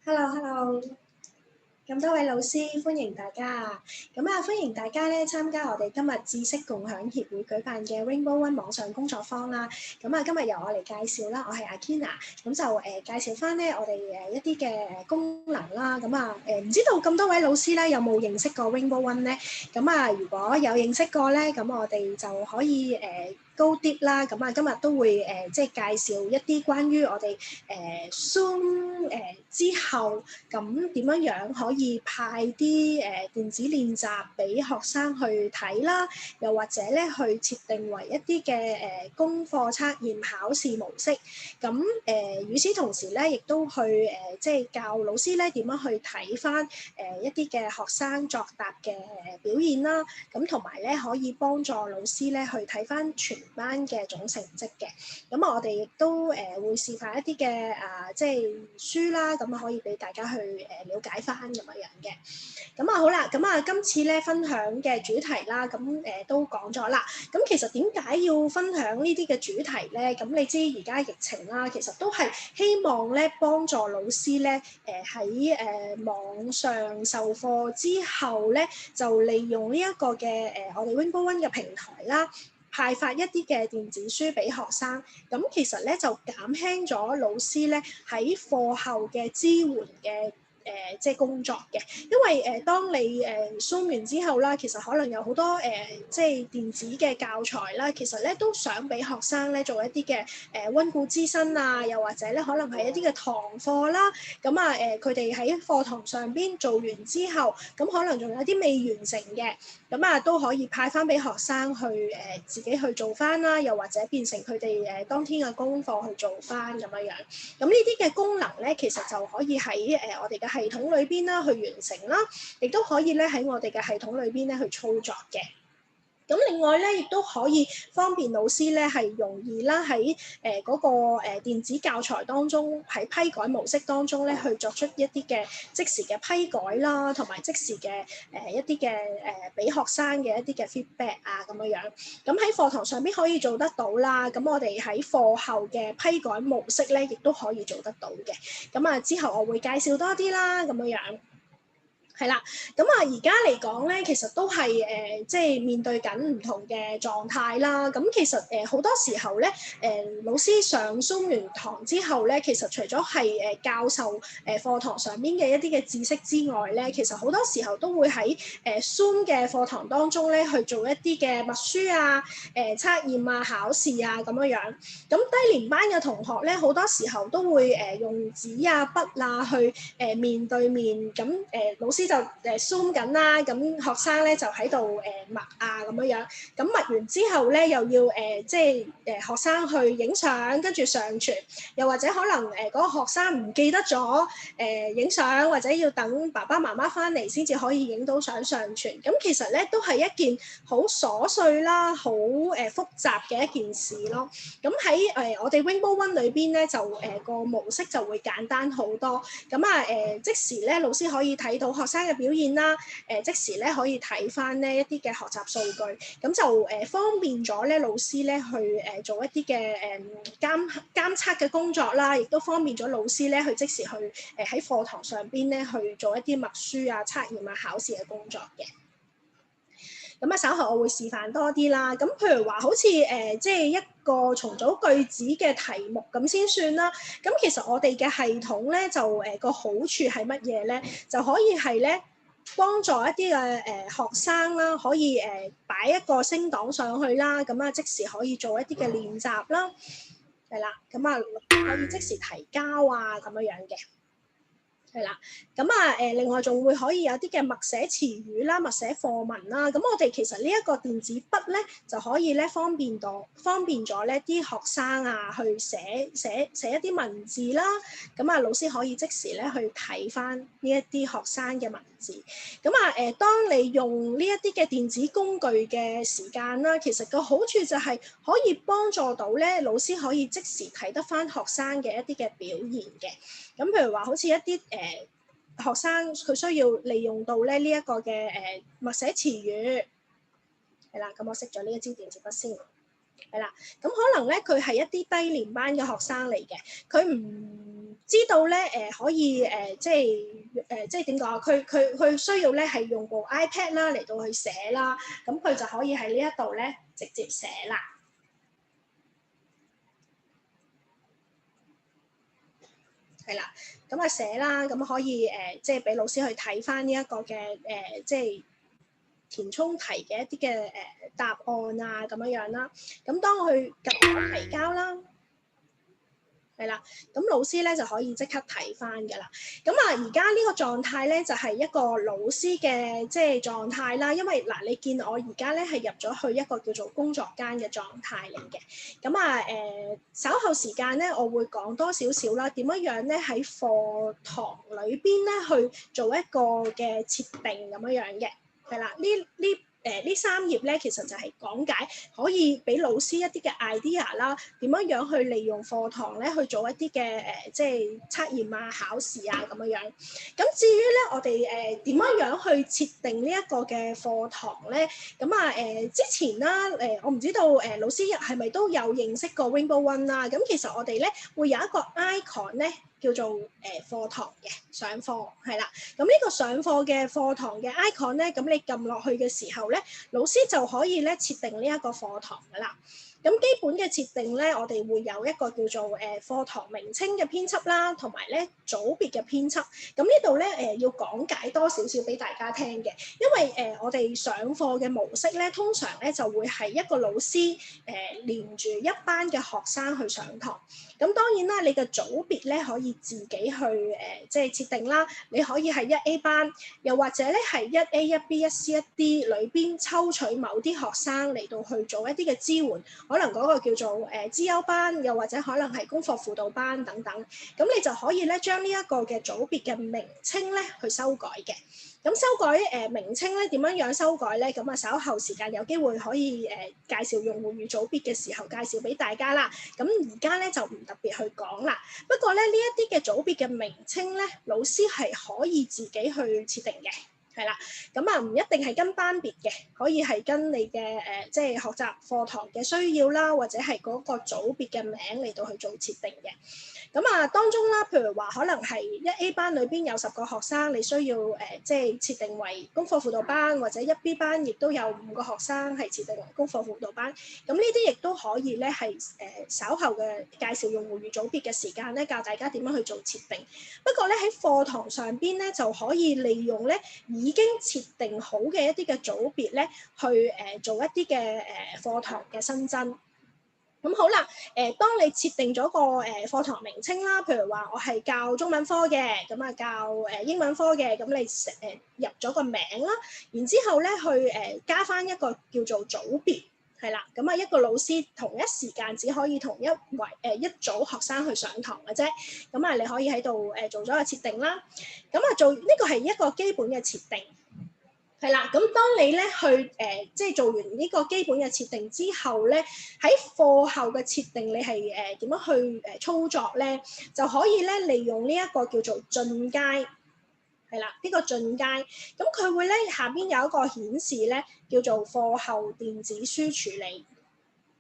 Hello，咁多位老師，歡迎大家啊！歡迎大家咧參加我哋今日知識共享協會舉辦嘅 Rainbow One 網上工作坊啦。今日由我嚟介紹啦，我係阿 Kina，介紹翻咧我哋一啲嘅功能啦。唔知道咁多位老師咧有冇認識過 Rainbow One 咧？如果有認識過咧，咁我哋就可以高啲啦。今日都會介紹一啲關於我哋Zoom 之後咁點樣可以派啲電子練習俾學生去睇啦，又或者咧去設定為一啲嘅功課測驗考試模式。與此同時咧，亦都去教老師咧點樣去睇翻一啲嘅學生作答嘅表現啦。同埋咧可以幫助老師咧去睇翻全班嘅總成績嘅。我哋亦都會示範一啲嘅書啦，可以俾大家去了解翻咁樣嘅。好啦，今次咧分享嘅主題啦，都講咗啦。其實點解要分享呢啲嘅主題咧？你知而家疫情啦，其實都係希望咧幫助老師咧喺網上授課之後咧，就利用呢一個嘅我哋 Rainbow One 嘅平台啦，派發一啲嘅電子書俾學生。其實咧就減輕咗老師咧喺課後嘅支援嘅工作嘅。因為當你Zoom 完之後啦，其實可能有好多電子嘅教材啦，其實咧都想俾學生咧做一啲嘅溫故知新啊，又或者咧可能係一啲嘅堂課啦。佢哋喺課堂上邊做完之後，可能仲有啲未完成嘅，都可以派翻俾學生去自己去做翻啦，又或者變成佢哋當天嘅功課去做翻咁樣樣。呢啲嘅功能咧，其實就可以喺我哋嘅系統裏邊啦去完成啦，亦都可以咧喺我哋嘅系統裏邊咧去操作嘅。另外咧，亦都可以方便老師咧係容易啦喺嗰個電子教材當中，喺批改模式當中咧去作出一啲嘅即時嘅批改啦，同埋即時嘅一啲嘅俾學生嘅一啲嘅 feedback 啊咁樣樣。喺課堂上邊可以做得到啦，我哋喺課後嘅批改模式咧，亦都可以做得到嘅。之後我會介紹多啲啦，咁樣樣。係啦，而家嚟講咧，其實都係面對緊唔同嘅狀態啦。其實好多時候咧，老師上 Zoom 完堂之後咧，其實除咗係教授課堂上邊嘅一啲嘅知識之外咧，其實好多時候都會喺Zoom 嘅課堂當中咧去做一啲嘅默書啊、測驗啊、考試啊咁樣樣。低年班嘅同學咧，好多時候都會用紙啊、筆啊去面對面老師就Zoom 緊啦，學生咧就喺度默啊咁樣樣。默完之後咧，又要學生去影相，跟住上傳，又或者可能嗰個學生唔記得咗影相，或者要等爸爸媽媽翻嚟先至可以影到相上傳。其實咧都係一件好瑣碎啦、好複雜嘅一件事咯。喺我哋 Rainbow One 裏邊咧，就個模式就會簡單好多。即時咧老師可以睇到學生嘅表現啦，即時咧可以睇翻呢一啲嘅學習數據，方便咗咧老師咧去做一啲嘅監測嘅工作啦，亦都方便咗老師咧去即時去喺課堂上邊咧去做一啲默書啊、測驗啊、考試嘅工作嘅。稍後我會示範多啲啦。譬如話好似一個重組句子嘅題目咁先算啦。其實我哋嘅系統咧就個好處係乜嘢咧？就可以係咧幫助一啲嘅學生啦，可以擺一個升檔上去啦，即時可以做一啲嘅練習啦，係啦，可以即時提交啊咁樣嘅。係啦，另外仲會可以有啲嘅默寫詞語啦、默寫課文啦。我哋其實呢一個電子筆咧，就可以咧方便咗咧啲學生啊去寫一啲文字啦。老師可以即時咧去睇翻呢一啲學生嘅文字。當你用呢一啲嘅電子工具嘅時間啦，其實個好處就係可以幫助到咧老師可以即時睇得翻學生嘅一啲嘅表現嘅。譬如話好似一啲學生佢需要利用到咧呢一個嘅默寫詞語，係啦，我熄咗呢一支電子筆先。係啦，咁可能咧佢係一啲低年班嘅學生嚟嘅，佢唔知道咧可以即係點講啊？佢需要咧係用部 iPad 啦嚟到去寫啦，咁佢就可以喺呢一度咧直接寫啦。係啦，咁啊寫啦，咁可以即係俾老師去睇翻呢一個嘅即係填充題嘅一啲嘅答案啊咁樣啦。咁當佢撳提交啦，係啦，咁老師咧就可以即刻睇翻㗎啦。咁啊，而家呢個狀態咧就係一個老師嘅即係狀態啦。因為嗱，你見我而家咧係入咗去一個叫做工作間嘅狀態嚟嘅。咁啊稍後時間咧，我會講多少少啦，點樣咧喺課堂裏邊咧去做一個嘅設定咁樣嘅。係啦，呢3頁咧，其實就係講解可以俾老師一啲嘅 idea 啦，點樣去利用課堂咧去做一啲嘅即係測驗啊、考試啊咁樣。咁至於咧，我哋點樣去設定呢一個嘅課堂咧？咁啊之前啦我唔知道老師係咪都有認識過 Rainbow One 啦？咁其實我哋咧會有一個 icon 咧。叫做課堂嘅上課係啦，咁呢個上課嘅課堂嘅 icon 咧，咁你撳落去嘅時候咧，老師就可以咧設定呢一個課堂噶啦。咁基本嘅設定咧，我哋會有一個叫做課堂名稱嘅編輯啦，同埋咧組別嘅編輯。咁呢度咧要講解多少少俾大家聽嘅，因為我哋上課嘅模式咧，通常咧就會係一個老師連住一班嘅學生去上堂。咁當然啦，你嘅組別咧可以自己去即係設定啦。你可以係1A 班，又或者咧係1A、1B、1C、1D 裏邊抽取某啲學生嚟到去做一啲嘅支援，可能嗰個叫做資優班，又或者可能係功課輔導班等等。咁你就可以咧將呢一個嘅組別嘅名稱咧去修改嘅。咁修改名稱咧點樣修改咧？咁啊稍後時間有機會可以介紹用戶與組別嘅時候介紹俾大家啦。咁而家咧就唔特別去講啦。不過咧呢一啲嘅組別嘅名稱咧，老師係可以自己去設定嘅。係啦，咁啊唔一定係跟班別嘅，可以係跟你嘅即係學習課堂嘅需要啦，或者係嗰個組別嘅名嚟到去做設定嘅。咁啊，當中啦，譬如話可能係1A 班裏邊有10個學生，你需要即係設定為功課輔導班，或者1B 班亦都有5個學生係設定為功課輔導班。咁呢啲亦都可以咧係稍後嘅介紹用戶與組別嘅時間咧，教大家點樣去做設定。不過咧喺課堂上邊咧就可以利用咧已經設定好嘅一啲嘅組別咧，去做一啲嘅課堂嘅新增。咁好啦，當你設定咗個課堂名稱啦，譬如話我係教中文科嘅，咁啊教英文科嘅，咁你入咗個名啦，然之後咧去加翻一個叫做組別，係啦，咁啊一個老師同一時間只可以同一組學生去上堂嘅啫，咁啊你可以喺度做咗個設定啦，咁啊做呢個係一個基本嘅設定。係啦，咁當你咧去即係做完呢個基本嘅設定之後咧，喺課後嘅設定你係點樣去操作咧，就可以咧利用呢一個叫做進階，係啦，呢個進階，咁佢會咧下邊有一個顯示咧叫做課後電子書處理。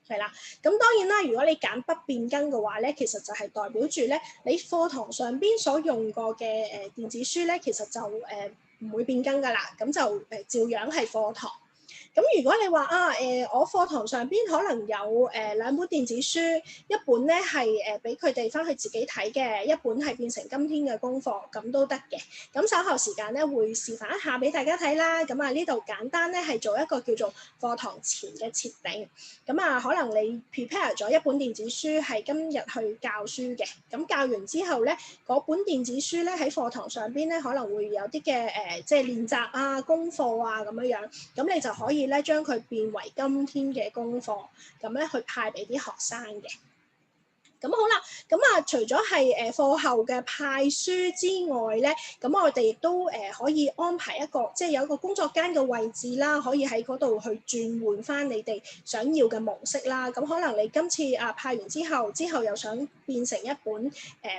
係啦，咁當然啦，如果你揀不變更嘅話咧，其實就係代表住咧，你課堂上邊所用過嘅電子書咧，其實就唔會變更噶啦，咁就照樣係課堂。咁如果你話我課堂上邊可能有2本電子書，一本咧係俾佢哋翻去自己睇嘅，一本係變成今天嘅功課，咁都得嘅。咁稍後時間咧會示範一下俾大家睇啦。咁啊呢度簡單咧係做一個叫做課堂前嘅設定。咁啊可能你 prepare 咗一本電子書係今日去教書嘅，咁教完之後咧嗰本電子書咧喺課堂上邊咧可能會有啲嘅即係練習啊、功課啊咁樣，咁你就可以咧將佢變為今天嘅功課，咁咧去派俾啲學生嘅。咁好啦，咁啊除咗係課後嘅派書之外咧，咁我哋亦都可以安排一個即係有一個工作間嘅位置啦，可以喺嗰度去轉換翻你哋想要嘅模式啦。咁可能你今次派完之後又想變成一本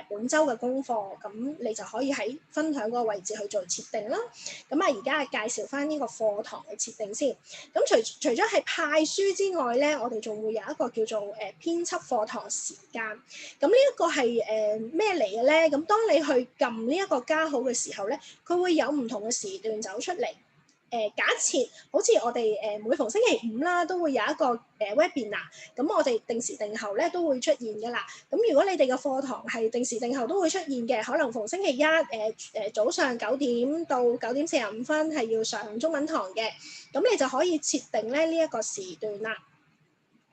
本週嘅功課，咁你就可以喺分享嗰個位置去做設定啦。咁而家係介紹翻呢個課堂嘅設定先。咁除咗係派書之外咧，我哋仲會有一個叫做編輯課堂時間。咁呢一個係咩嚟嘅咧？咁當你去撳呢一個加號嘅時候咧，佢會有唔同嘅時段走出嚟。假設好似我哋每逢星期五啦，都會有一個webinar，咁我哋定時定候咧都會出現㗎啦。咁如果你哋嘅課堂係定時定候都會出現嘅，可能逢星期一早上9點到9點45分係要上中文堂嘅，咁你就可以設定咧呢一個時段啦。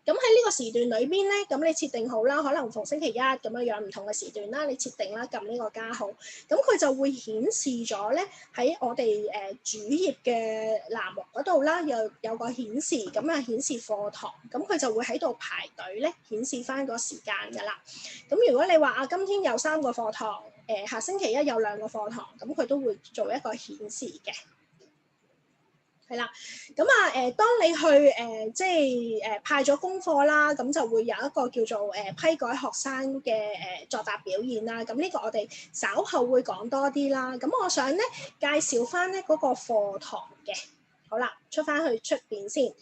咁喺呢個時段裏邊咧，咁你設定好啦，可能逢星期一咁樣唔同嘅時段啦，你設定啦，撳呢個加號，咁佢就會顯示咗咧喺我哋主頁嘅欄目嗰度啦，有個顯示，咁啊顯示課堂，咁佢就會喺度排隊咧顯示翻個時間㗎啦。咁如果你話今天有3個課堂，下星期一有2個課堂，咁佢都會做一個顯示嘅。係啦，咁當你去即係派咗功課啦，咁就會有一個叫做批改學生嘅作答表現啦。咁呢個我哋稍後會講多啲啦。咁我想咧介紹翻咧嗰個課堂嘅。好啦，出翻去出邊先。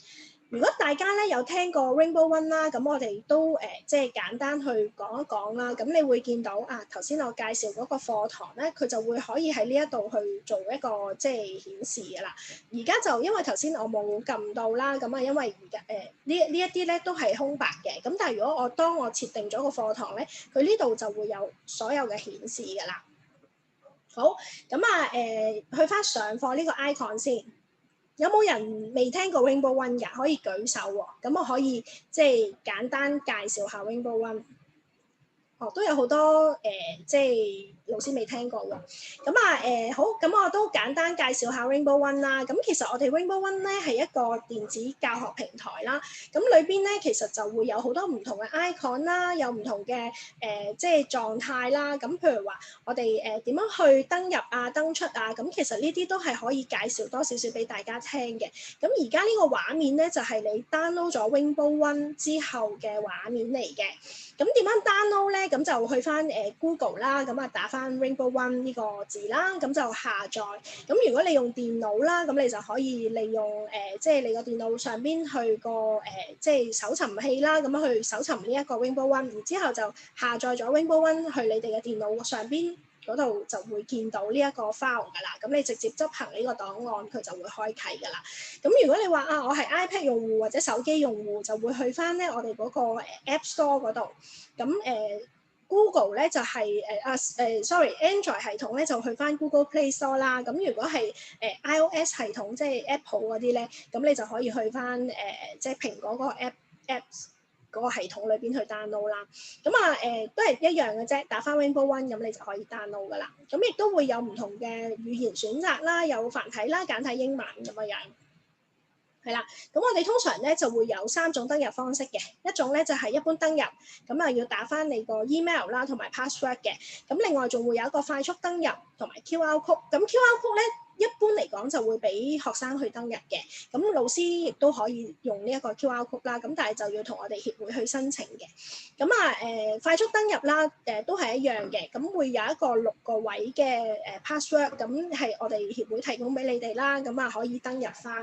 如果大家咧有聽過 Rainbow One 啦，咁我哋都即係簡單去講一講啦。咁你會見到頭先我介紹嗰個課堂咧，佢就會可以喺呢一度去做一個即係顯示㗎啦。而家就因為頭先我冇撳到啦，咁因為而家呢一啲咧都係空白嘅。咁但係如果當我設定咗個課堂咧，佢呢度就會有所有嘅顯示㗎啦。好，咁去翻上課呢個 icon 先。有冇人未聽過 Rainbow One 㗎？可以舉手喎。咁我可以即係簡單介紹下 Rainbow One。都有好多即係老師未聽過喎。咁好，咁我都簡單介紹下 Rainbow One 啦。咁其實我哋 Rainbow One 咧係一個電子教學平台啦。咁裏邊咧其實就會有好多唔同嘅 icon 啦，有唔同嘅即係狀態啦。咁譬如話我哋點樣去登入登出咁其實呢啲都係可以介紹多少少俾大家聽嘅。咁而家呢個畫面咧就係你 download 咗 Rainbow One 之後嘅畫面嚟嘅。咁點樣 download 咧？咁就去翻Google 啦，咁打翻 Rainbow One 呢個字啦，咁就下載。咁如果你用電腦啦，咁你就可以利用即係你個電腦上邊去個即係搜尋器啦，咁樣去搜尋呢一個 Rainbow One，然之後就下載咗 Rainbow One 去你哋嘅電腦上邊嗰度就會見到呢一個 file 㗎啦。咁你直接執行呢個檔案，佢就會開啟㗎啦。咁如果你話我係 iPad 用戶或者手機用戶，就會去翻咧我哋嗰個 App Store 嗰度。咁Google 咧就係Android 系統咧就去翻 Google Play Store 啦。咁如果係iOS 系統即係 Apple 嗰啲咧，咁你就可以去翻即係蘋果嗰個 Apps 嗰個系統裏邊去 download 啦。咁都係一樣嘅啫，打翻 Rainbow One 咁你就可以 download 噶啦。咁亦都會有唔同嘅語言選擇啦，有繁體啦、簡體英文咁樣。係啦，咁我哋通常咧就會有3種登入方式嘅，一種咧就係一般登入，咁要打翻你個 email 啦同埋 password 嘅，咁另外仲會有一個快速登入同埋 QR code，咁 QR code 咧一般嚟講就會俾學生去登入嘅，咁老師亦都可以用呢一個 QR code 啦，咁但係就要同我哋協會去申請嘅，咁快速登入啦，都係一樣嘅，咁會有一個6個位嘅password，咁係我哋協會提供俾你哋啦，咁可以登入翻。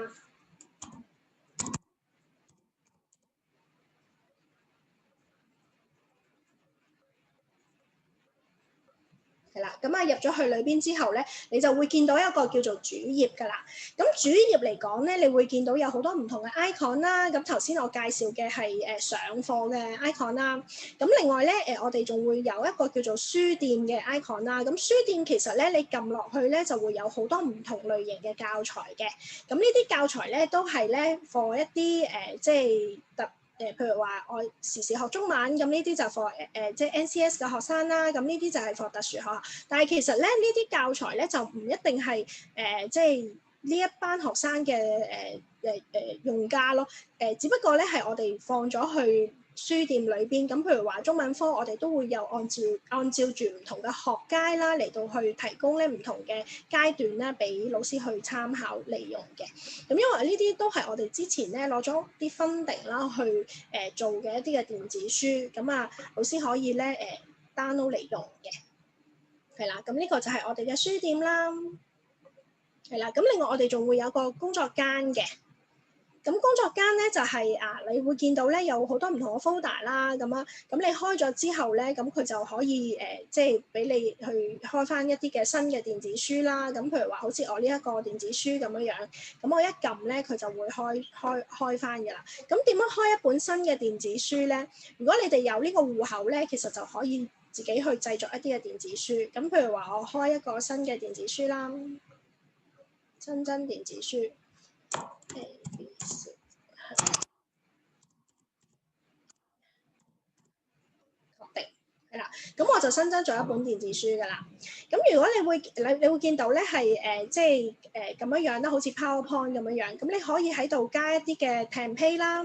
係啦，咁入咗去裏邊之後咧，你就會見到一個叫做主頁㗎啦。咁主頁嚟講咧，你會見到有好多唔同嘅 icon 啦。咁頭先我介紹嘅係上課嘅 icon 啦。咁另外咧，我哋仲會有一個叫做書店嘅 icon 啦。咁書店其實咧，你撳落去咧就會有好多唔同類型嘅教材嘅。咁呢啲教材咧都係咧 for 一啲即係譬如話我時時學中文，咁呢啲就 for 即係 NCS 嘅學生啦，咁呢啲就係 for 特殊學校。但係其實咧呢啲教材咧就唔一定係即係呢一班學生嘅用家咯。只不過咧係我哋放咗去書店裏邊，咁譬如話中文科，我哋都會有按照住唔同嘅學階啦，嚟到去提供咧唔同嘅階段咧，俾老師去參考利用嘅。咁因為呢啲都係我哋之前咧攞咗啲 funding 啦，去做嘅一啲嘅電子書，咁啊老師可以咧download 嚟用嘅，係啦。咁呢個就係我哋嘅書店啦，係啦。咁另外我哋仲會有個工作間嘅。咁工作間咧就係你會見到咧有好多唔同嘅 folder 啦，咁你開咗之後咧，咁佢就可以即係俾你去開翻一啲嘅新嘅電子書啦。咁譬如話好似我呢一個電子書咁樣，咁我一撳咧佢就會開翻㗎啦。咁點樣開一本新嘅電子書咧？如果你哋有呢個戶口咧，其實就可以自己去製作一啲嘅電子書。咁譬如話我開一個新嘅電子書啦，新增電子書。確定係啦，咁我就新增咗一本電子書㗎啦。咁如果你會見到咧係即係咁樣啦，好似 PowerPoint 咁樣，咁你可以喺度加一啲嘅 template 啦，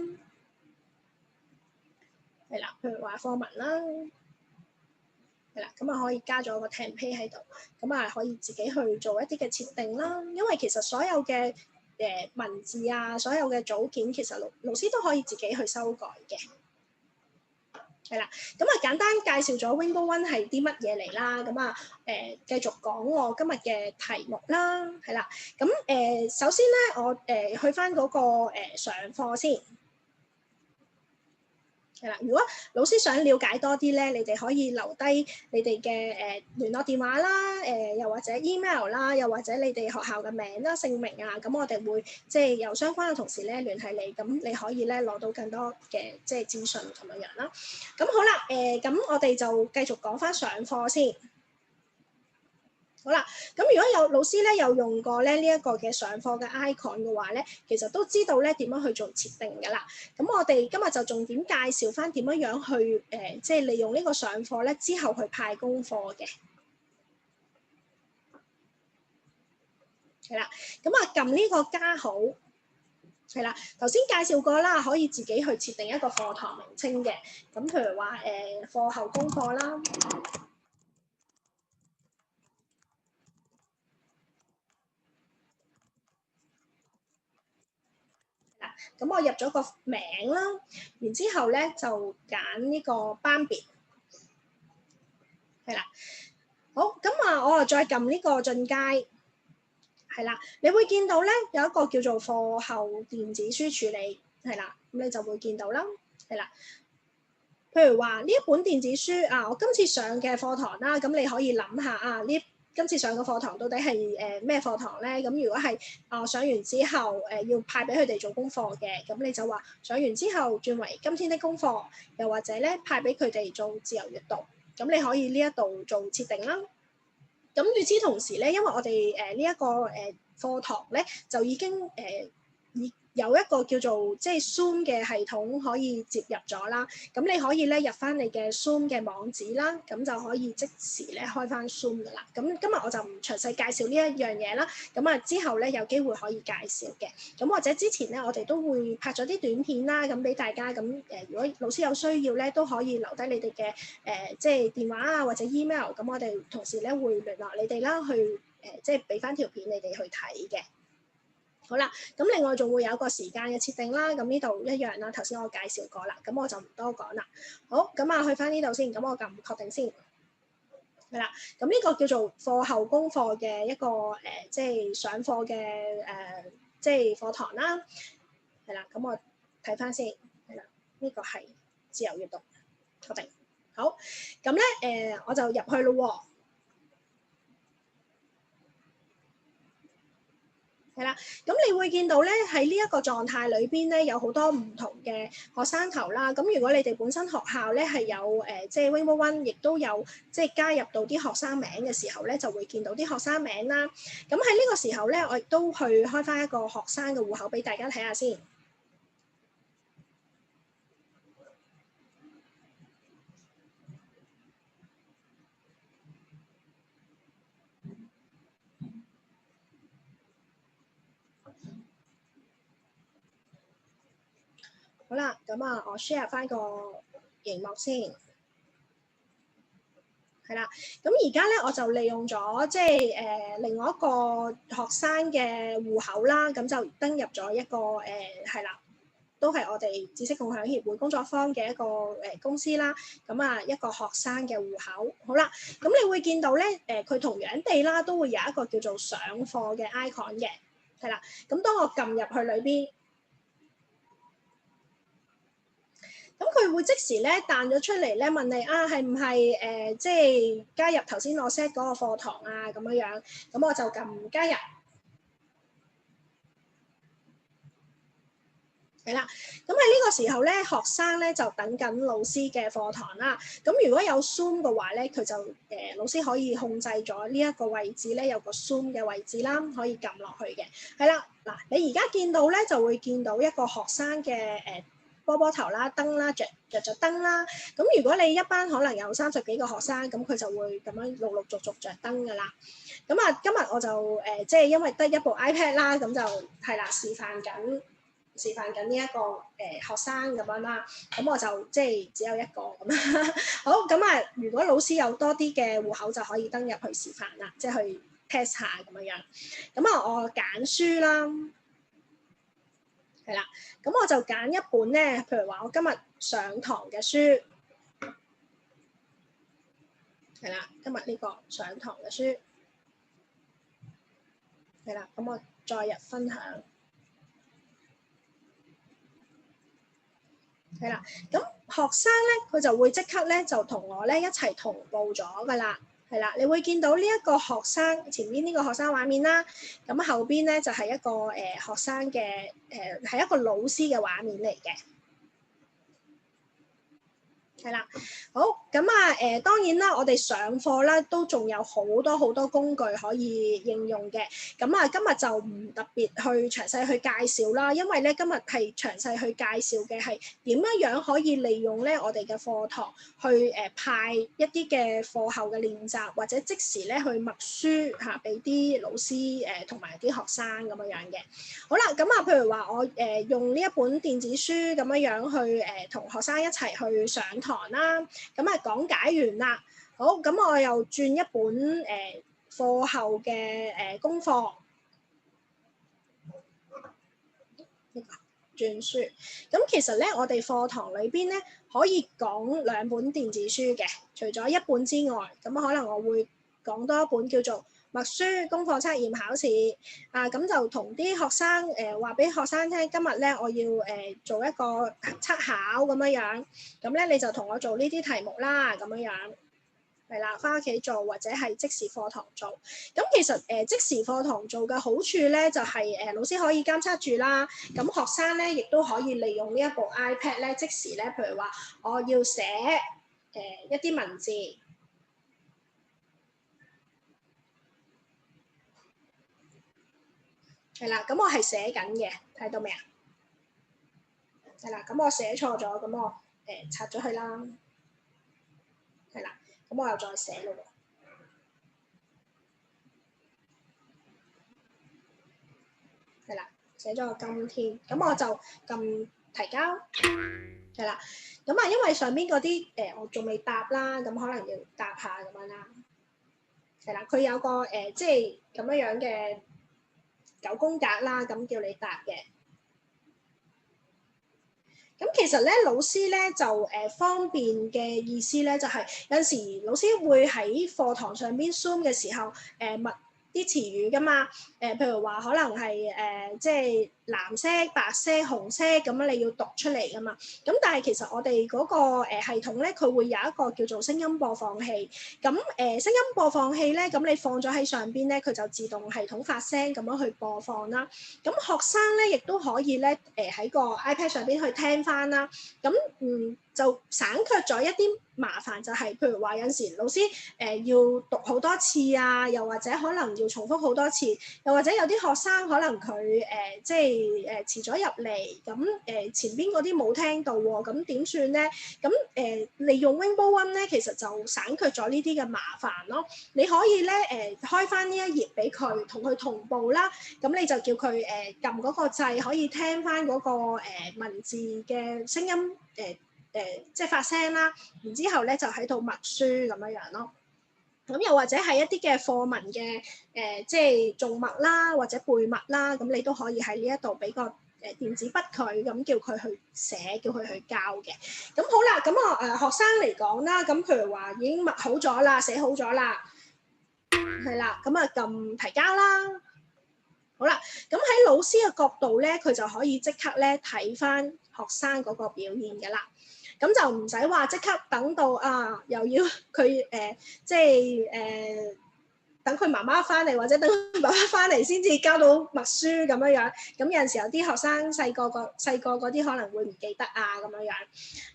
係啦，譬如話課文啦，係啦，咁啊可以加咗個 template 喺度，咁啊可以自己去做一啲嘅設定啦。因為其實所有嘅文字啊，所有嘅組件，其實老師都可以自己去修改嘅。係啦，咁啊簡單介紹咗 Rainbow One 係啲乜嘢嚟啦，咁啊繼續講我今日嘅題目啦，係啦，咁首先咧我去翻嗰個上課先。係啦，如果老師想了解多啲咧，你哋可以留低你哋嘅聯絡電話啦，又或者 email 啦，又或者你哋學校嘅名啦、姓名啊，咁我哋會即係由相關嘅同事咧聯繫你，咁你可以咧攞到更多嘅即係資訊咁樣樣啦。咁好啦，咁我哋就繼續講翻上課先。好啦，咁如果有老師咧有用過咧呢一個嘅上課嘅 icon 嘅話咧，其實都知道咧點樣去做設定㗎啦。咁我哋今日就重點介紹翻點樣去即係利用呢個上課咧之後去派功課嘅。係啦，咁啊撳呢個加號，係啦，頭先介紹過啦，可以自己去設定一個課堂名稱嘅。咁譬如話課後功課啦。咁我入咗個名啦，然之後咧就揀呢個班別，係啦。好，咁啊，我啊再撳呢個進階，係啦。你會見到咧有一個叫做課後電子書處理，係啦，咁你就會見到啦，係啦。譬如話呢一本電子書啊，我今次上嘅課堂啦，咁你可以諗下啊，今次上嘅課堂到底係咩課堂咧？咁如果係上完之後要派俾佢哋做功課嘅，咁你就話上完之後轉為今天的功課，又或者咧派俾佢哋做自由閱讀，咁你可以呢一度做設定啦。咁與此同時咧，因為我哋呢一個課堂咧就已經有一個叫做即係 Zoom 嘅系統可以接入咗啦，咁你可以咧入翻你嘅 Zoom 嘅網址啦，咁就可以即時咧開翻 Zoom 噶啦。咁今日我就唔詳細介紹呢一樣嘢啦，咁啊之後咧有機會可以介紹嘅。咁或者之前咧我哋都會拍咗啲短片啦，咁俾大家咁如果老師有需要咧，都可以留低你哋嘅即係電話啊或者 email，咁我哋同時咧會聯絡你哋啦，去即係俾翻條片你哋去睇嘅。好啦，咁另外仲會有一個時間嘅設定啦，咁呢度一樣啦，頭先我介紹過啦，咁我就唔多講啦。好，咁啊去翻呢度先，咁我撳確定先，係啦，咁呢個叫做課後功課嘅一個即係上課嘅即係課堂啦，係啦，咁我睇翻先，係啦，呢個係自由閱讀，確定，好，咁咧我就入去咯喎。係啦，咁你會見到咧喺呢一個狀態裏邊咧，有好多唔同嘅學生頭啦。咁如果你哋本身學校咧係有即係 Rainbow One，亦都有即係加入到啲學生名嘅時候咧，就會見到啲學生名啦。咁喺呢個時候咧，我亦都去開翻一個學生嘅戶口俾大家睇下先。好啦，咁啊，我 share 翻個螢幕先。係啦，咁而家咧我就利用咗即係另外一個學生嘅戶口啦，咁就登入咗一個係啦，都係我哋知識共享協會工作坊嘅一個公司啦，咁啊一個學生嘅戶口。好啦，咁你會見到咧佢同樣地啦，都會有一個叫做上課嘅 icon 嘅，係啦，咁當我撳入去裏邊。咁佢會即時咧彈咗出嚟咧問你啊，係唔係即係加入頭先我 set 嗰個課堂啊咁樣樣，咁我就撳加入，係啦。咁喺呢個時候咧，學生咧就等緊老師嘅課堂啦。咁如果有 Zoom 嘅話咧，佢就老師可以控制咗呢一個位置咧，有個 Zoom 嘅位置啦，可以撳落去嘅。係啦，嗱你而家見到咧就會見到一個學生嘅波頭啦、燈啦、着燈啦。咁如果你一班可能有30幾個學生，咁佢就會咁樣陸續着燈噶啦。咁啊，今日我就即係因為得一部 iPad 啦，咁就係啦，示範緊呢一個學生咁樣啦。咁我就即係只有一個咁樣。好，咁啊，如果老師有多啲嘅戶口就可以登入去示範啦，即係去 test 下咁樣樣。咁啊，我揀書啦。係啦，咁我就揀一本咧，譬如話我今日上堂嘅書，係啦，今日呢個上堂嘅書，係啦，咁我再入分享，係啦，咁學生咧佢就會即刻咧就同我咧一齊同步咗噶啦，係啦，你會見到呢一個學生前面呢個學生畫面啦，咁後邊咧就係一個學生嘅係一個老師嘅畫面嚟嘅。係啦，好咁啊，當然啦，我哋上課咧都仲有好多工具可以應用嘅。咁啊，今日就唔特別去詳細去介紹啦，因為咧今日係詳細去介紹嘅係點樣可以利用咧我哋嘅課堂去派一啲嘅課後嘅練習，或者即時咧去默書嚇俾啲老師同埋啲學生咁樣嘅。好啦，咁啊，譬如話我用呢一本電子書咁樣去同學生一齊去上堂啦，咁啊講解完啦，好，咁我又轉一本課後嘅功課，呢個轉書。咁其實咧，我哋課堂裏邊咧可以講2本電子書嘅，除咗一本之外，咁可能我會講多一本叫做默書功課測驗考試啊，咁就同啲學生話俾學生聽，今日咧我要做一個測考咁樣，咁咧你就同我做呢啲題目啦，咁樣係啦，返屋企做或者係即時課堂做。咁其實即時課堂做嘅好處咧，就係老師可以監測住啦，咁學生咧亦都可以利用呢一部 iPad 咧，即時咧，譬如話我要寫一啲文字。係啦，咁我係寫緊嘅，睇到未啊？係啦，咁我寫錯咗，咁我拆咗佢啦。係啦，咁我又再寫咯喎。係啦，寫咗個今天，咁我就撳提交。係啦，咁啊，因為上邊嗰啲我仲未答啦，咁可能要答下咁樣啦。係啦，佢有個即係咁樣嘅9宮格啦，咁叫你答嘅。咁其實咧，老師咧就方便嘅意思咧，就係有陣時老師會喺課堂上邊 Zoom 嘅時候默啲詞語噶嘛，譬如話可能係即係藍色、白色、紅色咁樣你要讀出嚟噶嘛。咁但係其實我哋嗰個系統咧，佢會有一個叫做聲音播放器。咁聲音播放器咧，咁你放咗喺上邊咧，佢就自動系統發聲咁樣去播放啦。咁學生咧亦都可以咧喺個 iPad 上邊去聽翻啦。咁就省卻咗一啲麻煩，就係譬如話有陣時老師要讀好多次啊，又或者可能要重複好多次，又或者有啲學生可能佢即係遲咗入嚟，咁前邊嗰啲冇聽到喎，咁點算咧？咁利用 Rainbow One 咧，其實就省卻咗呢啲嘅麻煩咯。你可以咧開翻呢一頁俾佢，同佢同步啦。咁你就叫佢撳嗰個掣，可以聽翻嗰個文字嘅聲音即係發聲啦，然之後咧就喺度默書咁樣咯。咁又或者係一啲嘅課文嘅即係做默啦，或者背默啦，咁你都可以喺呢一度俾個電子筆佢，咁叫佢去寫，叫佢去交嘅。咁好啦，咁我學生嚟講啦，咁譬如話已經默好咗啦，寫好咗啦，係啦，咁啊撳提交啦。好啦，咁喺老師嘅角度咧，佢就可以即刻咧睇翻學生嗰個表現㗎啦。咁就唔使話即刻等到又要佢即係等佢媽媽翻嚟，或者等佢爸爸翻嚟先至交到默書咁樣。咁有陣時候啲學生細個嗰啲可能會唔記得咁樣。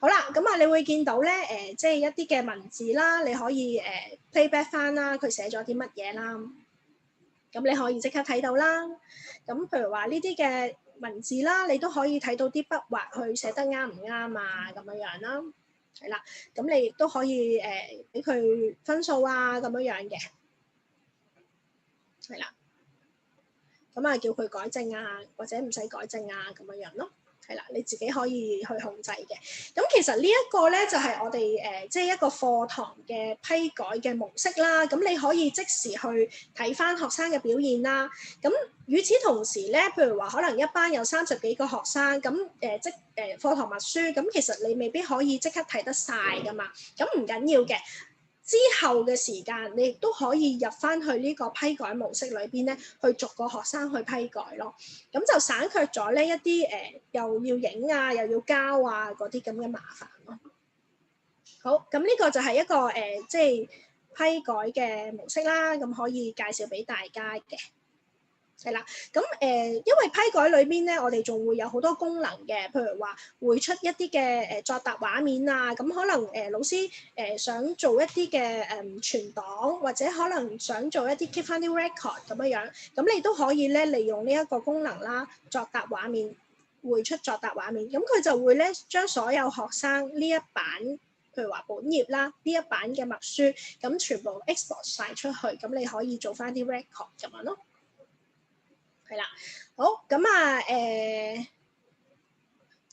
好啦，咁你會見到咧即係一啲嘅文字啦，你可以playback 翻啦，佢寫咗啲乜嘢啦。咁你可以即刻睇到啦。咁譬如話呢啲嘅文字啦，你都可以睇到啲筆畫佢寫得啱唔啱咁樣啦。係啦，咁你亦都可以俾佢分數咁樣嘅。係啦，咁叫佢改正或者唔使改正咁樣咯。係啦，你自己可以去控制嘅。咁其實呢一個咧就係我哋即係一個課堂嘅批改嘅模式啦。咁你可以即時去睇翻學生嘅表現啦。咁與此同時咧，譬如話可能一班有30幾個學生，咁課堂默書，咁其實你未必可以即刻睇得晒噶嘛。咁唔緊要嘅。之後嘅時間，你亦都可以入翻去呢個批改模式裏邊咧，去逐個學生去批改咯。咁就省卻咗呢一啲又要影又要交嗰啲咁嘅麻煩咯。好，咁呢個就係一個即係批改嘅模式啦。咁可以介紹俾大家嘅。係啦，咁因為批改裏邊咧，我哋仲會有好多功能嘅，譬如話會出一啲嘅作答畫面咁可能老師想做一啲嘅存檔，或者可能想做一啲 keep 翻啲 record 咁樣，咁你都可以咧利用呢一個功能啦，作答畫面會出作答畫面，咁佢就會咧將所有學生呢一版，譬如話本頁啦，呢一版嘅默書，咁全部 export 晒出去，咁你可以做翻啲 record 咁樣咯。係啦，好咁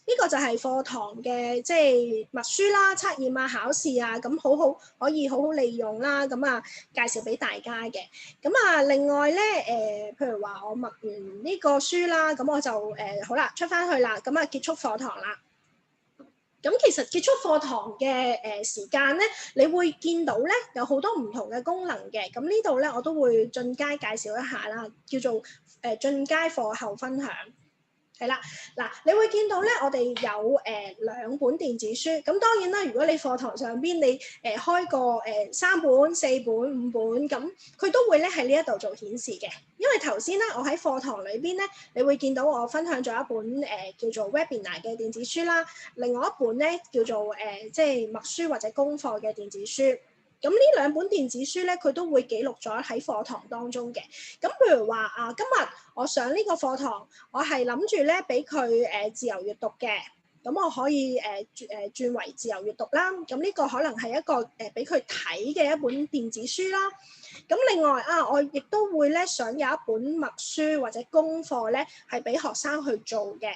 呢個就係課堂嘅即係默書啦、測驗考試咁可以好好利用啦。咁介紹俾大家嘅。咁另外咧譬如話我默完呢個書啦，咁我就好啦，出翻去啦，咁結束課堂啦。咁其實結束課堂嘅時間咧，你會見到咧有好多唔同嘅功能嘅。咁呢度咧我都會進階介紹一下啦，叫做進階課後分享。係啦，嗱，你會見到咧，我哋有2本電子書。咁當然啦，如果你課堂上邊你開個3本、4本、5本，咁佢都會咧喺呢一度做顯示嘅。因為頭先咧，我喺課堂裏邊咧，你會見到我分享咗一本叫做 Webinar 嘅電子書啦，另外一本咧叫做即係默書或者功課嘅電子書。咁呢2本電子書咧，佢都會記錄咗喺課堂當中嘅。咁譬如話今日我上呢個課堂，我係諗住咧俾佢自由閱讀嘅，咁我可以轉為自由閱讀啦。咁呢個可能係一個俾佢睇嘅一本電子書啦。咁另外我亦都會咧想有一本默書或者功課咧，係俾學生去做嘅。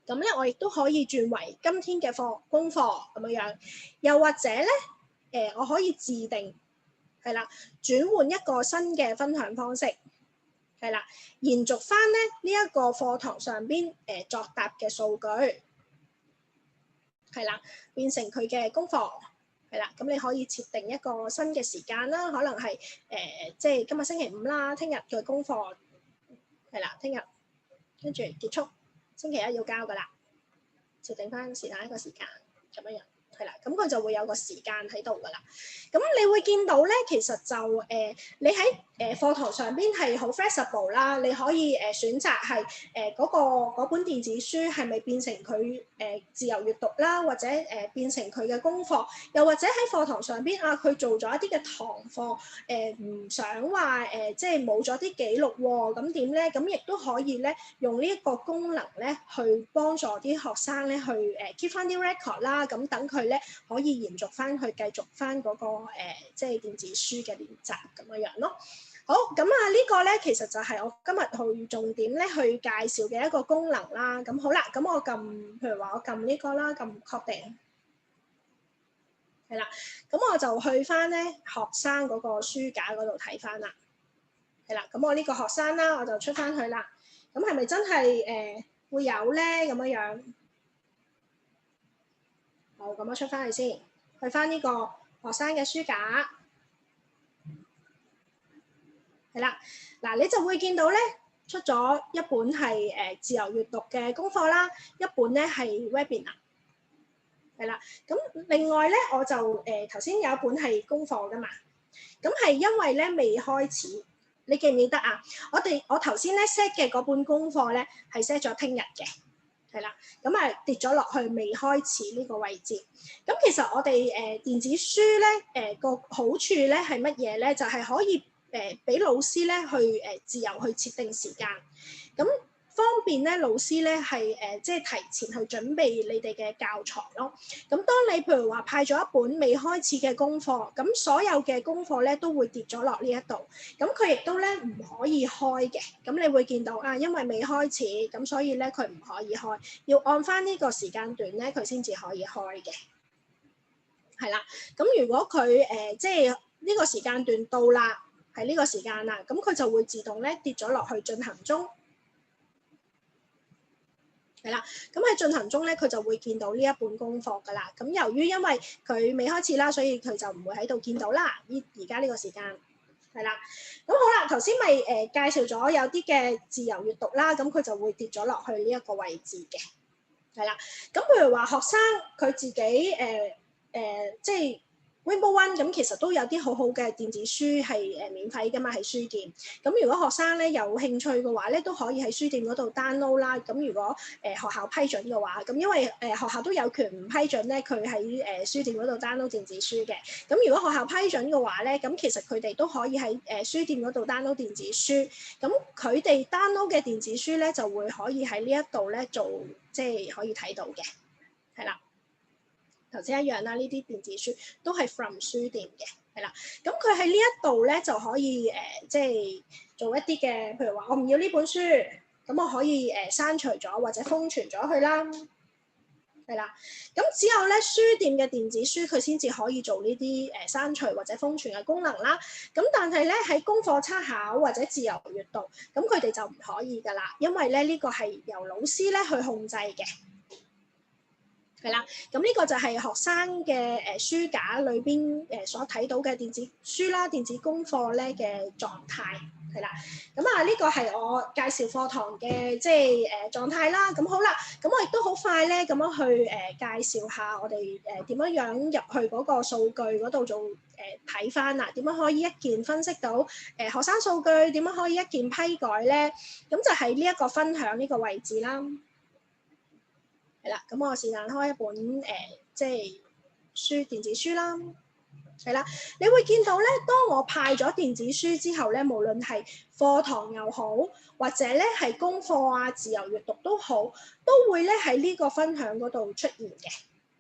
咁咧我亦都可以轉為今天嘅功課咁樣，又或者咧。我可以自定係啦，轉換一個新嘅分享方式係啦，延續翻咧呢一個課堂上邊作答嘅數據係啦，變成佢嘅功課係啦。咁你可以設定一個新嘅時間啦，可能係即係今日星期5啦，聽日嘅功課係啦，聽日跟住結束，星期1要交噶啦，設定翻是但一個時間咁樣。係啦，咁佢就會有個時間喺度噶啦。咁你會見到咧，其實就你喺課堂上邊係好 flexible 啦。你可以選擇係嗰本電子書係咪變成佢自由閱讀啦，或者變成佢嘅功課，又或者喺課堂上邊佢做咗一啲嘅堂課唔想話即係冇咗啲記錄喎，咁點咧？咁亦都可以咧用呢一個功能咧去幫助啲學生咧去keep 翻啲 record 啦，咁等佢咧可以延續翻去繼續翻嗰個即係電子書嘅練習咁樣咯。好，咁啊呢個咧其實就係我今日去重點咧去介紹嘅一個功能啦。咁好啦，咁我譬如話我撳呢個啦，撳確定，係啦。咁我就去翻咧學生嗰個書架嗰度睇翻啦。係啦，咁我呢個學生啦，我就出翻去啦。咁係咪真係會有咧咁樣樣？好，咁我出翻去先，去翻呢個學生嘅書架。係啦，嗱你就會見到咧，出咗一本係自由閱讀嘅功課啦，一本咧係 Webinar， 係啦。咁另外咧，我就頭先有一本係功課噶嘛，咁係因為咧未開始，你記唔記得啊？我頭先咧 set 嘅嗰本功課咧係 set 咗聽日嘅，係啦，咁啊跌咗落去未開始呢個位置。咁其實我哋電子書咧個好處咧係乜嘢咧？就係可以俾老師咧去自由去設定時間，咁方便咧老師咧係即係提前去準備你哋嘅教材咯。咁當你譬如話派咗一本未開始嘅功課，咁所有嘅功課咧都會跌咗落呢一度，咁佢亦都咧唔可以開嘅。咁你會見到啊，因為未開始，咁所以咧佢唔可以開，要按翻呢個時間段咧佢先至可以開嘅。係啦，咁如果佢即係呢個時間段到啦。係呢個時間啦，咁佢就會自動咧跌咗落去進行中，係啦。咁喺進行中咧，佢就會見到呢一本功課噶啦。咁由於因為佢未開始啦，所以佢就唔會喺度見到啦。而家呢個時間係啦。咁好啦，頭先咪介紹咗有啲嘅自由閱讀啦，咁佢就會跌咗落去呢一個位置嘅，係啦。咁譬如話學生佢自己即係。Rainbow One 咁其實都有啲好好嘅電子書係免費㗎嘛，喺書店。咁如果學生咧有興趣嘅話咧，都可以喺書店嗰度 download 啦。咁如果學校批准嘅話，咁因為學校都有權唔批准咧，佢喺書店嗰度 download 電子書嘅。咁如果學校批准嘅話咧，咁其實佢哋都可以喺書店嗰度 download 電子書。咁佢哋 download 嘅電子書咧就會可以喺呢一度咧做，即係可以睇到嘅，係啦。頭先一樣啦，呢啲電子書都係 from 書店嘅，係啦。咁佢喺呢一度咧就可以即係做一啲嘅，譬如話我唔要呢本書，咁我可以刪除咗或者封存咗佢啦，係啦。咁只有咧書店嘅電子書佢先至可以做呢啲刪除或者封存嘅功能啦。咁但係咧喺功課參考或者自由閱讀，咁佢哋就唔可以㗎啦，因為咧呢個係由老師咧去控制嘅。係啦，咁呢個就係學生嘅書架裏邊所睇到嘅電子書啦、電子功課咧嘅狀態，係啦。咁啊，呢個係我介紹課堂嘅即係狀態啦。咁好啦，咁我亦都好快咧咁樣去介紹下我哋點樣入去嗰個數據嗰度做睇翻啦，點樣可以一鍵分析到學生數據，點樣可以一鍵批改咧？咁就喺呢一個分享呢個位置啦。係啦，咁我是但開一本即係電子書啦，係啦，你會見到咧，當我派咗電子書之後咧，無論係課堂又好，或者咧係功課啊、自由閱讀都好，都會咧喺呢個分享嗰度出現嘅，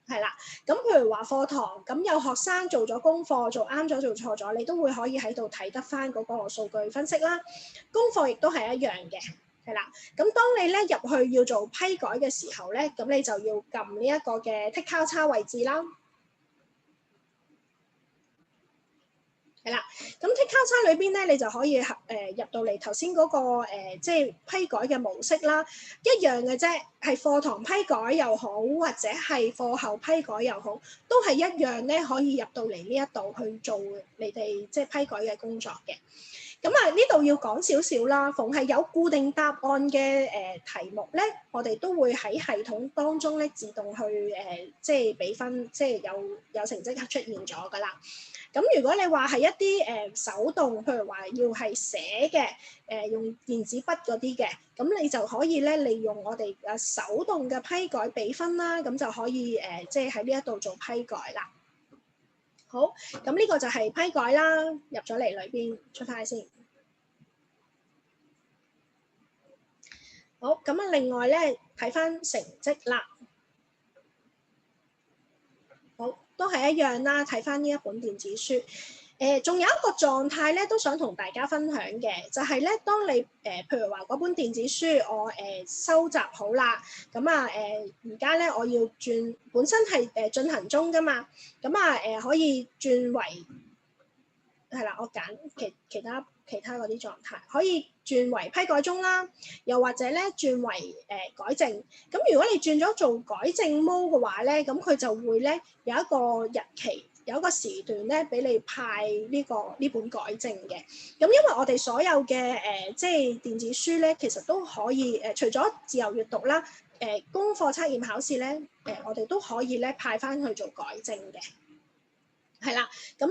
係啦。咁譬如話課堂，咁有學生做咗功課，做啱咗、做錯咗，你都會可以喺度睇得翻嗰個數據分析啦。功課亦都係一樣嘅。係啦，咁當你咧入去要做批改嘅時候咧，咁你就要撳呢一個嘅剔交叉位置啦。係啦，咁剔交叉裏邊咧，你就可以入到嚟頭先嗰個即係批改嘅模式啦，一樣嘅啫，係課堂批改又好，或者係課後批改又好，都係一樣咧，可以入到嚟呢一度去做你哋即係批改嘅工作嘅。咁啊，呢度要講少少啦。逢係有固定答案嘅題目咧，我哋都會喺系統當中咧自動去即係俾分，即係有成績出現咗噶啦。咁如果你話係一啲手動，譬如話要係寫嘅用電子筆嗰啲嘅，咁你就可以咧利用我哋手動嘅批改俾分啦，咁就可以即係喺呢一度做批改啦。好，咁呢個就係批改啦，入咗嚟裏邊出翻去先。好，咁啊，另外咧睇翻成績啦。好，都係一樣啦，睇翻呢一本電子書。仲有一個狀態咧，都想同大家分享嘅，就係咧，當你譬如話嗰本電子書，我收集好啦，咁啊而家咧我要轉，本身係進行中噶嘛，咁啊可以轉為係啦，我揀其他嗰啲狀態，可以轉為批改中啦，又或者咧轉為改正。咁如果你轉咗做改正 mode 嘅話咧，咁佢就會咧有一個日期。有一個時段咧，俾你派呢本改正嘅。咁因為我哋所有嘅即係電子書咧，其實都可以除咗自由閱讀啦，功課測驗考試咧，我哋都可以咧派翻去做改正嘅。係啦，咁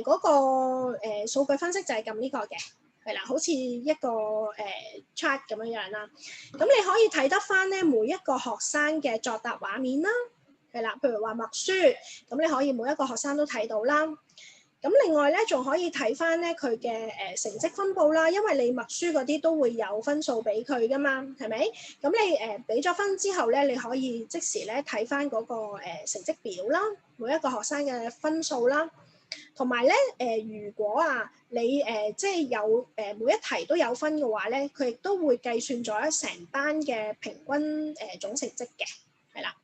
嗰個數據分析就係撳呢個嘅，係啦，好似一個chart 咁樣啦。咁你可以睇得翻咧每一個學生嘅作答畫面啦。係啦，譬如話默書，咁你可以每一個學生都睇到啦。咁另外咧，仲可以睇翻咧佢嘅成績分佈啦，因為你默書嗰啲都會有分數俾佢噶嘛，係咪？咁你俾咗分之後咧，你可以即時咧睇翻嗰個成績表啦，每一個學生嘅分數啦，同埋咧如果你即係有每一題都有分嘅話咧，佢亦都會計算咗成班嘅平均總成績嘅，係啦。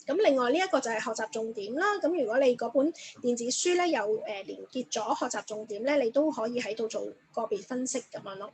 咁另外呢一個就係學習重點啦。咁如果你嗰本電子書咧有連結咗學習重點咧，你都可以喺度做個別分析咁樣咯。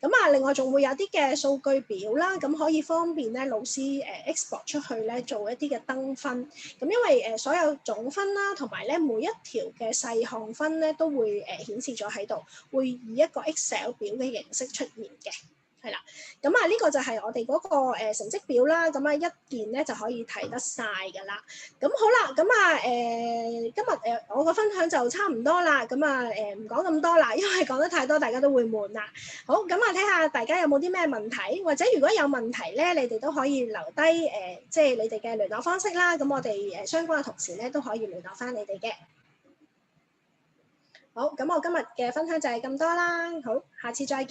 咁另外仲會有啲嘅數據表啦，咁可以方便咧老師export 出去咧做一啲嘅得分。咁因為所有總分啦，同埋咧每一條嘅細項分咧都會顯示咗喺度，會以一個 Excel 表嘅形式出現嘅。係啦，咁呢個就係我哋嗰個成績表啦，咁一件咧就可以睇得晒㗎啦。咁好啦，咁今日我個分享就差唔多啦，咁唔講咁多啦，因為講得太多大家都會悶啦。好，咁睇下大家有冇啲咩問題，或者如果有問題咧，你哋都可以留低即係你哋嘅聯絡方式啦，咁我哋相關嘅同事咧都可以聯絡翻你哋嘅。好，咁我今日嘅分享就係咁多啦，好，下次再見。